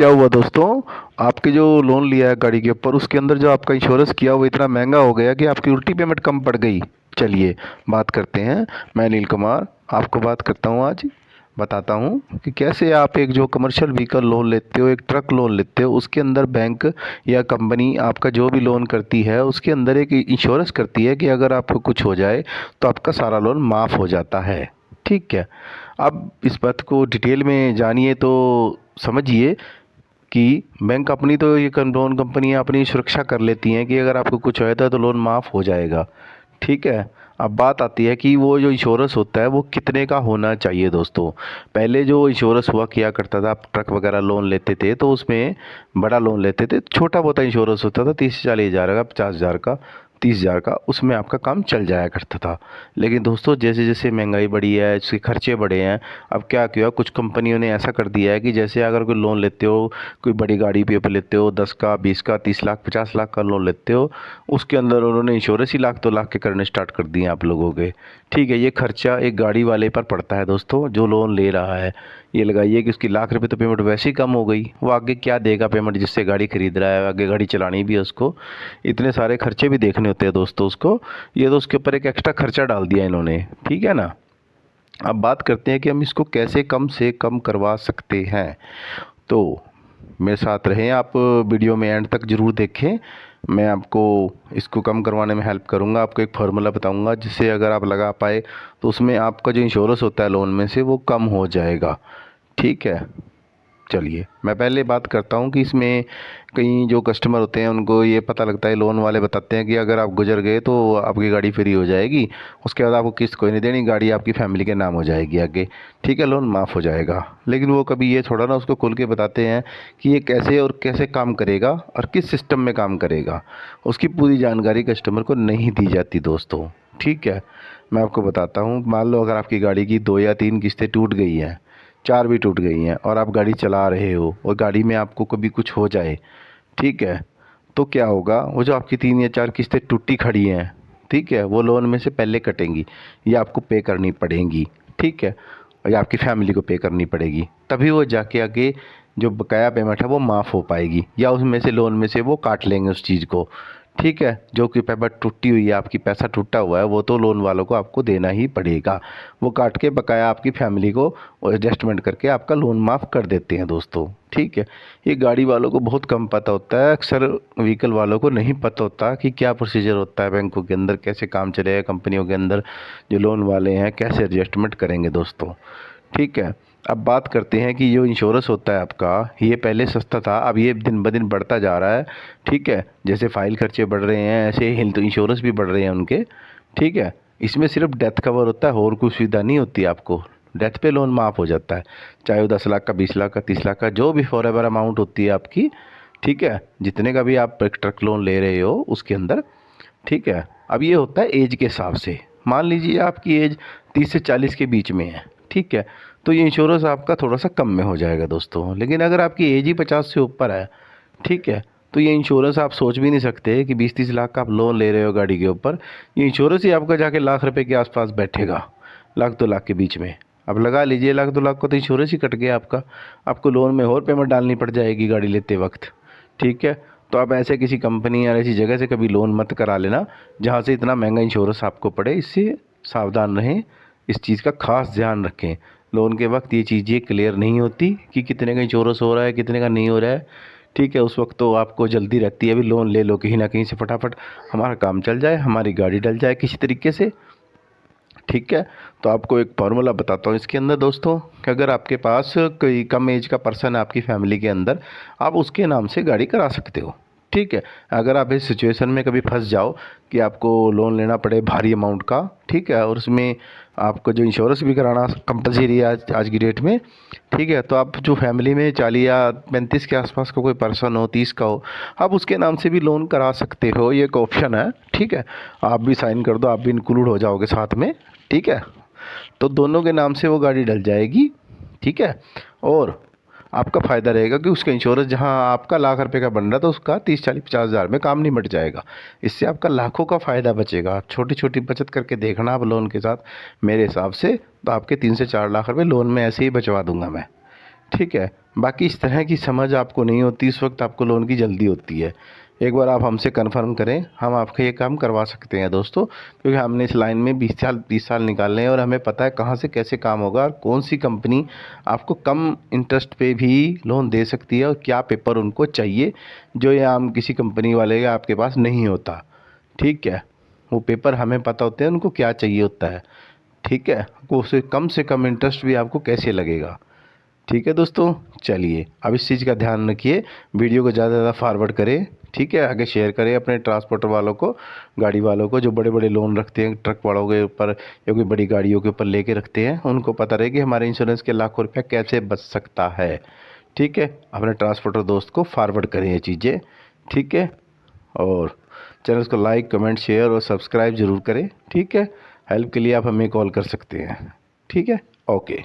क्या हुआ दोस्तों? आपके जो लोन लिया है गाड़ी के ऊपर, उसके अंदर जो आपका इंश्योरेंस किया वो इतना महंगा हो गया कि आपकी उल्टी पेमेंट कम पड़ गई। चलिए बात करते हैं। मैं अनिल कुमार आपको बात करता हूँ आज। बताता हूँ कि कैसे आप एक जो कमर्शियल व्हीकल लोन लेते हो, एक ट्रक लोन लेते हो, उसके अंदर बैंक या कंपनी आपका जो भी लोन करती है उसके अंदर एक इंश्योरेंस करती है कि अगर आपको कुछ हो जाए तो आपका सारा लोन माफ़ हो जाता है। ठीक है। अब इस बात को डिटेल में जानिए तो समझिए कि बैंक अपनी तो ये लोन कंपनियां अपनी सुरक्षा कर लेती हैं कि अगर आपको कुछ होता है तो लोन माफ़ हो जाएगा। ठीक है। अब बात आती है कि वो जो इंश्योरेंस होता है वो कितने का होना चाहिए दोस्तों। पहले जो इंश्योरेंस हुआ किया करता था, आप ट्रक वगैरह लोन लेते थे तो उसमें बड़ा लोन लेते थे, छोटा बहुत इंश्योरेंस होता था 30 से 40 हज़ार का, 50 हज़ार का, 30 हज़ार का, उसमें आपका काम चल जाया करता था। लेकिन दोस्तों जैसे जैसे महंगाई बढ़ी है, इसके खर्चे बढ़े हैं, अब क्या किया कुछ कंपनियों ने ऐसा कर दिया है कि जैसे अगर कोई लोन लेते हो, कोई बड़ी गाड़ी पे लेते हो, 10 का, 20 का, 30 लाख, 50 लाख का लोन लेते हो, उसके अंदर उन्होंने इंश्योरेंस ही लाख 2 लाख के करने स्टार्ट कर दिए आप लोगों के। ठीक है। ये खर्चा एक गाड़ी वाले पर पड़ता है दोस्तों जो लोन ले रहा है। ये लगाइए कि उसकी लाख रुपए तो पेमेंट वैसे ही कम हो गई, वो आगे क्या देगा पेमेंट जिससे गाड़ी खरीद रहा है, आगे गाड़ी चलानी भी है उसको, इतने सारे खर्चे भी देखने होते हैं दोस्तों उसको। ये तो उसके ऊपर एक एक्स्ट्रा खर्चा डाल दिया इन्होंने। ठीक है ना। अब बात करते हैं कि हम इसको कैसे कम से कम करवा सकते हैं। तो मेरे साथ रहें आप, वीडियो में एंड तक ज़रूर देखें। मैं आपको इसको कम करवाने में हेल्प करूंगा, आपको एक फार्मूला बताऊंगा जिससे अगर आप लगा पाए तो उसमें आपका जो इंश्योरेंस होता है लोन में से वो कम हो जाएगा। ठीक है। चलिए मैं पहले बात करता हूँ कि इसमें कई जो कस्टमर होते हैं उनको ये पता लगता है, लोन वाले बताते हैं कि अगर आप गुजर गए तो आपकी गाड़ी फ्री हो जाएगी, उसके बाद आपको किस्त कोई नहीं देनी, गाड़ी आपकी फैमिली के नाम हो जाएगी आगे। ठीक है, लोन माफ़ हो जाएगा। लेकिन वो कभी ये थोड़ा ना उसको खोल के बताते हैं कि ये कैसे और कैसे काम करेगा और किस सिस्टम में काम करेगा, उसकी पूरी जानकारी कस्टमर को नहीं दी जाती दोस्तों। ठीक है। मैं आपको बताता हूँ, मान लो अगर आपकी गाड़ी की 2 या 3 किस्तें टूट गई हैं, 4 भी टूट गई हैं, और आप गाड़ी चला रहे हो और गाड़ी में आपको कभी कुछ हो जाए, ठीक है, तो क्या होगा, वो जो आपकी 3 या 4 किस्तें टूटी खड़ी हैं, ठीक है, वो लोन में से पहले कटेंगी, ये आपको पे करनी पड़ेंगी। ठीक है। और या आपकी फैमिली को पे करनी पड़ेगी, तभी वो जाके आगे जो बकाया पेमेंट है वो माफ़ हो पाएगी, या उसमें से लोन में से वो काट लेंगे उस चीज़ को। ठीक है। जो कि पेमेंट टूटी हुई है, आपकी पैसा टूटा हुआ है, वो तो लोन वालों को आपको देना ही पड़ेगा। वो काट के बकाया आपकी फैमिली को एडजस्टमेंट करके आपका लोन माफ़ कर देते हैं दोस्तों। ठीक है। ये गाड़ी वालों को बहुत कम पता होता है, अक्सर व्हीकल वालों को नहीं पता होता कि क्या प्रोसीजर होता है बैंकों के अंदर, कैसे काम चलेगा कंपनियों के अंदर, जो लोन वाले हैं कैसे एडजस्टमेंट करेंगे दोस्तों। ठीक है। अब बात करते हैं कि जो इंश्योरेंस होता है आपका, ये पहले सस्ता था, अब ये दिन ब दिन बढ़ता जा रहा है। ठीक है। जैसे फाइल खर्चे बढ़ रहे हैं ऐसे हेल्थ इंश्योरेंस भी बढ़ रहे हैं उनके। ठीक है। इसमें सिर्फ डेथ कवर होता है और कोई सुविधा नहीं होती आपको। डेथ पे लोन माफ़ हो जाता है, चाहे वो 10 लाख का, 20 लाख का, 30 लाख का, जो भी फॉर एवर अमाउंट होती है आपकी। ठीक है। जितने का भी आप ट्रक लोन ले रहे हो उसके अंदर। ठीक है। अब ये होता है एज के हिसाब से। मान लीजिए आपकी एज 30 से 40 के बीच में है, ठीक है, तो ये इंश्योरेंस आपका थोड़ा सा कम में हो जाएगा दोस्तों। लेकिन अगर आपकी एज ही 50 से ऊपर है, ठीक है, तो ये इंश्योरेंस आप सोच भी नहीं सकते कि 20-30 लाख का आप लोन ले रहे हो गाड़ी के ऊपर, ये इंश्योरेंस ही आपका जाके लाख रुपए के आसपास बैठेगा, लाख 2 लाख के बीच में। अब लगा लीजिए लाख 2 लाख को तो इंश्योरेंस ही कट गया आपका, आपको लोन में और पेमेंट डालनी पड़ जाएगी गाड़ी लेते वक्त। ठीक है। तो आप ऐसे किसी कंपनी या ऐसी जगह से कभी लोन मत करा लेना जहाँ से इतना महंगा इंश्योरेंस आपको पड़े, इससे सावधान रहें, इस चीज़ का खास ध्यान रखें। लोन के वक्त ये चीज़ें क्लियर नहीं होती कि कितने का इंश्योरेंस हो रहा है, कितने का नहीं हो रहा है। ठीक है। उस वक्त तो आपको जल्दी रहती है, अभी लोन ले लो कहीं ना कहीं से फटाफट, हमारा काम चल जाए, हमारी गाड़ी डल जाए किसी तरीके से। ठीक है। तो आपको एक फार्मूला बताता हूँ इसके अंदर दोस्तों, कि अगर आपके पास कोई कम एज का पर्सन है आपकी फैमिली के अंदर, आप उसके नाम से गाड़ी करा सकते हो। ठीक है। अगर आप इस सिचुएशन में कभी फंस जाओ कि आपको लोन लेना पड़े भारी अमाउंट का, ठीक है, और उसमें आपको जो इंश्योरेंस भी कराना कंपलसरी है आज आज की डेट में, ठीक है, तो आप जो फैमिली में 40 या 35 के आसपास का कोई पर्सन हो, 30 का हो, आप उसके नाम से भी लोन करा सकते हो, ये एक ऑप्शन है। ठीक है। आप भी साइन कर दो, आप भी इंक्लूड हो जाओगे साथ में। ठीक है। तो दोनों के नाम से वो गाड़ी डल जाएगी। ठीक है। और आपका फ़ायदा रहेगा कि उसका इंश्योरेंस जहां आपका लाख रुपए का बन रहा था उसका 30-40-50 हज़ार में काम निपट जाएगा। इससे आपका लाखों का फ़ायदा बचेगा। आप छोटी छोटी बचत करके देखना आप लोन के साथ, मेरे हिसाब से तो आपके 3 से 4 लाख रुपए लोन में ऐसे ही बचवा दूंगा मैं। ठीक है। बाकी इस तरह की समझ आपको नहीं होती, इस वक्त आपको लोन की जल्दी होती है। एक बार आप हमसे कन्फर्म करें, हम आपका ये काम करवा सकते हैं दोस्तों, क्योंकि हमने इस लाइन में 20 साल निकालने हैं और हमें पता है कहाँ से कैसे काम होगा और कौन सी कंपनी आपको कम इंटरेस्ट पे भी लोन दे सकती है और क्या पेपर उनको चाहिए जो ये आम किसी कंपनी वाले का आपके पास नहीं होता। ठीक है, वो पेपर हमें पता होते हैं उनको क्या चाहिए होता है। ठीक है, वो से कम इंटरेस्ट भी आपको कैसे लगेगा। ठीक है दोस्तों, चलिए अब इस चीज़ का ध्यान रखिए, वीडियो को ज़्यादा से ज़्यादा फॉरवर्ड करें। ठीक है, आगे शेयर करें अपने ट्रांसपोर्टर वालों को, गाड़ी वालों को जो बड़े बड़े लोन रखते हैं ट्रक वालों के ऊपर या कोई बड़ी गाड़ियों के ऊपर लेके रखते हैं, उनको पता रहे कि हमारे इंश्योरेंस के लाखों रुपया कैसे बच सकता है। ठीक है, अपने ट्रांसपोर्टर दोस्त को फॉरवर्ड करें ये चीज़ें। ठीक है, और चैनल को लाइक कमेंट शेयर और सब्सक्राइब ज़रूर करें। ठीक है, हेल्प के लिए आप हमें कॉल कर सकते हैं। ठीक है, ओके।